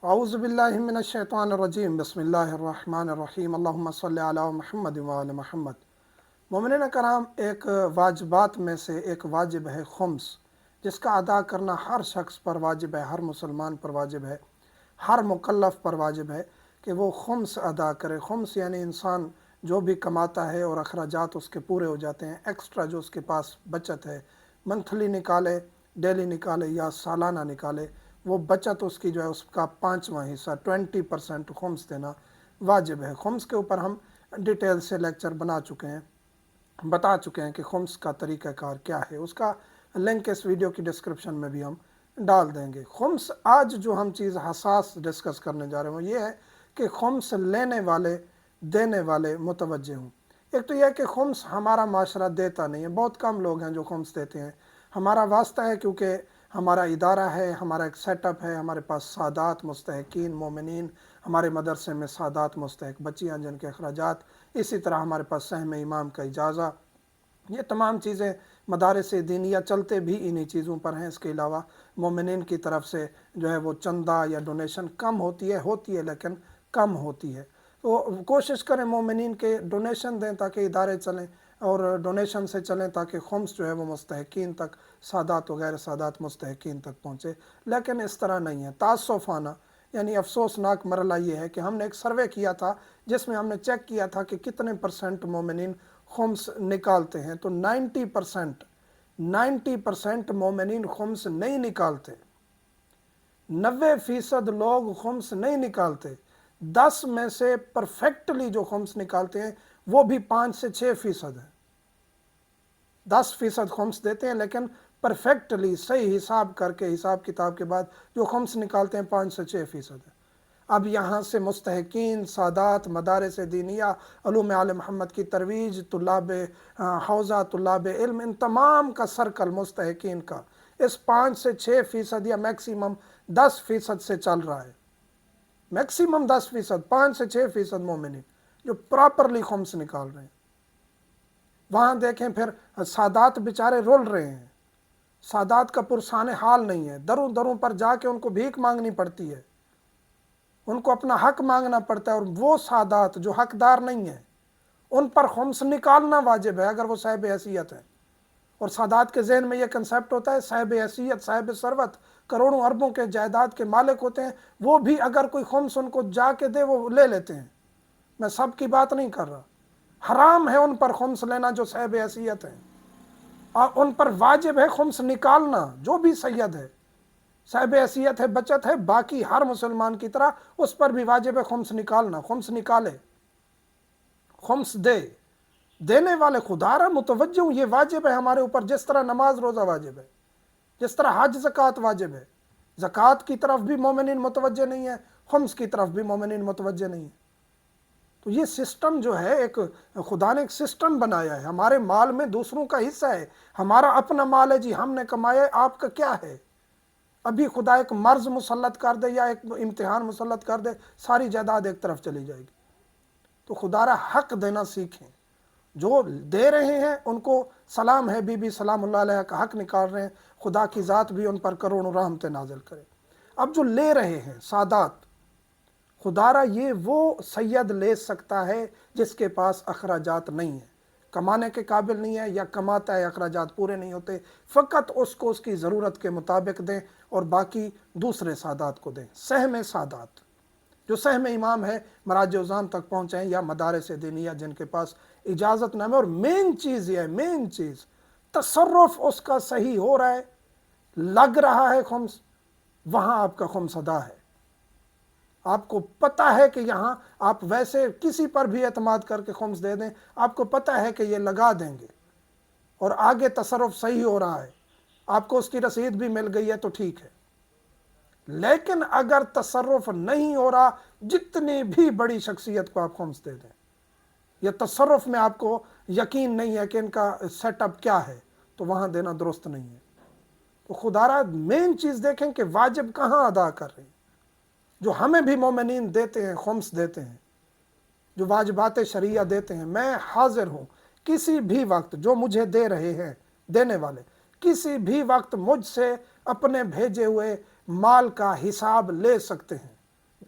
اعوذ باللہ من الشیطان الرجیم بسم اللہ الرحمن الرحیم اللہم صلی علی محمد وعلی محمد۔ مومنین کرام، ایک واجبات میں سے ایک واجب ہے خمس، جس کا ادا کرنا ہر شخص پر واجب ہے، ہر مسلمان پر واجب ہے، ہر مکلف پر واجب ہے کہ وہ خمس ادا کرے۔ خمس یعنی انسان جو بھی کماتا ہے اور اخراجات اس کے پورے ہو جاتے ہیں، ایکسٹرا جو اس کے پاس بچت ہے، منتھلی نکالے، ڈیلی نکالے یا سالانہ نکالے، وہ بچت اس کی جو ہے اس کا 5واں حصہ 20% خمس دینا واجب ہے۔ خمس کے اوپر ہم ڈیٹیل سے لیکچر بتا چکے ہیں کہ خمس کا طریقہ کار کیا ہے، اس کا لنک اس ویڈیو کی ڈسکرپشن میں بھی ہم ڈال دیں گے۔ خمس آج جو ہم چیز حساس ڈسکس کرنے جا رہے ہیں وہ یہ ہے کہ خمس لینے والے دینے والے متوجہ ہوں۔ ایک تو یہ ہے کہ خمس ہمارا معاشرہ دیتا نہیں ہے، بہت کم لوگ ہیں جو خمس دیتے ہیں۔ ہمارا واسطہ ہے کیونکہ ہمارا ادارہ ہے، ہمارا ایک سیٹ اپ ہے، ہمارے پاس سادات مستحقین مومنین، ہمارے مدرسے میں سادات مستحق بچیاں جن کے اخراجات، اسی طرح ہمارے پاس سہم امام کا اجازہ، یہ تمام چیزیں مدارس دینیہ چلتے بھی انہی چیزوں پر ہیں۔ اس کے علاوہ مومنین کی طرف سے جو ہے وہ چندہ یا ڈونیشن کم ہوتی ہے لیکن کم ہوتی ہے۔ تو کوشش کریں مومنین کے ڈونیشن دیں تاکہ ادارے چلیں، اور ڈونیشن سے چلیں تاکہ خمس جو ہے وہ مستحقین تک، سادات و غیر سادات مستحقین تک پہنچے۔ لیکن اس طرح نہیں ہے۔ تاسفانہ یعنی افسوسناک مرحلہ یہ ہے کہ ہم نے ایک سروے کیا تھا جس میں ہم نے چیک کیا تھا کہ کتنے % مومنین خمس نکالتے ہیں، تو 90% مومنین خمس نہیں نکالتے۔ 90% لوگ خمس نہیں نکالتے۔ 10 میں سے پرفیکٹلی جو خمس نکالتے ہیں وہ بھی 5 سے 6% ہیں۔ 10% خمس دیتے ہیں لیکن پرفیکٹلی صحیح حساب کر کے، حساب کتاب کے بعد جو خمس نکالتے ہیں 5 سے 6% ہیں۔ اب یہاں سے مستحقین، سادات، مدارس دینیہ، علوم آل محمد کی ترویج، طلاب حوزہ، طلاب علم، ان تمام کا سرکل مستحقین کا اس 5 سے 6% یا میکسیمم 10% سے چل رہا ہے۔ میکسیمم 10%، 5 سے 6% مومنین جو پراپرلی خمس نکال رہے ہیں۔ وہاں دیکھیں پھر سادات بیچارے رول رہے ہیں، سادات کا پرسان حال نہیں ہے، دروں دروں پر جا کے ان کو بھیک مانگنی پڑتی ہے، ان کو اپنا حق مانگنا پڑتا ہے، اور وہ سادات جو حقدار نہیں ہیں ان پر خمس نکالنا واجب ہے اگر وہ صاحب حیثیت ہیں۔ اور سادات کے ذہن میں یہ کنسیپٹ ہوتا ہے صاحب حیثیت، صاحب ثروت، کروڑوں اربوں کے جائیداد کے مالک ہوتے ہیں، وہ بھی اگر کوئی خمس ان کو جا کے دے وہ لے لیتے ہیں۔ میں سب کی بات نہیں کر رہا، حرام ہے ان پر خمس لینا جو صاحب حیثیت ہیں، اور ان پر واجب ہے خمس نکالنا جو بھی سید ہے، صاحب حیثیت ہے، بچت ہے، باقی ہر مسلمان کی طرح اس پر بھی واجب ہے خمس نکالنا۔ خمس نکالے، خمس دے، دینے والے خدا را متوجہ ہوں، یہ واجب ہے ہمارے اوپر، جس طرح نماز روزہ واجب ہے، جس طرح حج زکوٰۃ واجب ہے۔ زکوٰۃ کی طرف بھی مومنین متوجہ نہیں ہے، خمس کی طرف بھی مومنین متوجہ نہیں ہے۔ تو یہ سسٹم جو ہے، ایک خدا نے ایک سسٹم بنایا ہے، ہمارے مال میں دوسروں کا حصہ ہے، ہمارا اپنا مال ہے جی، ہم نے کمایا ہے، آپ کا کیا ہے؟ ابھی خدا ایک مرض مسلط کر دے یا ایک امتحان مسلط کر دے، ساری جائیداد ایک طرف چلی جائے گی۔ تو خدا را حق دینا سیکھیں، جو دے رہے ہیں ان کو سلام ہے، بی بی سلام اللہ علیہ کا حق نکال رہے ہیں، خدا کی ذات بھی ان پر کروڑوں رحمتیں نازل کرے۔ اب جو لے رہے ہیں سادات، خدا را یہ وہ سید لے سکتا ہے جس کے پاس اخراجات نہیں ہیں، کمانے کے قابل نہیں ہے یا کماتا ہے اخراجات پورے نہیں ہوتے، فقط اس کو اس کی ضرورت کے مطابق دیں اور باقی دوسرے سادات کو دیں۔ سہم سادات جو سہم امام ہے، مراج عظام تک پہنچیں، یا مدارس دینیہ جن کے پاس اجازت نامہ، اور مین چیز یہ ہے، مین چیز تصرف اس کا صحیح ہو رہا ہے، لگ رہا ہے خمس، وہاں آپ کا خمس ادا ہے۔ آپ کو پتہ ہے کہ یہاں آپ ویسے کسی پر بھی اعتماد کر کے خمس دے دیں، آپ کو پتہ ہے کہ یہ لگا دیں گے اور آگے تصرف صحیح ہو رہا ہے، آپ کو اس کی رسید بھی مل گئی ہے تو ٹھیک ہے۔ لیکن اگر تصرف نہیں ہو رہا، جتنی بھی بڑی شخصیت کو آپ خمس دے دیں، یہ تصرف میں آپ کو یقین نہیں ہے کہ ان کا سیٹ اپ کیا ہے، تو وہاں دینا درست نہیں ہے۔ تو خدا را مین چیز دیکھیں کہ واجب کہاں ادا کر رہے ہیں، جو ہمیں بھی مومنین دیتے ہیں، خمس دیتے ہیں، جو واجبات شرعیہ دیتے ہیں۔ میں حاضر ہوں کسی بھی وقت، جو مجھے دے رہے ہیں دینے والے، کسی بھی وقت مجھ سے اپنے بھیجے ہوئے مال کا حساب لے سکتے ہیں۔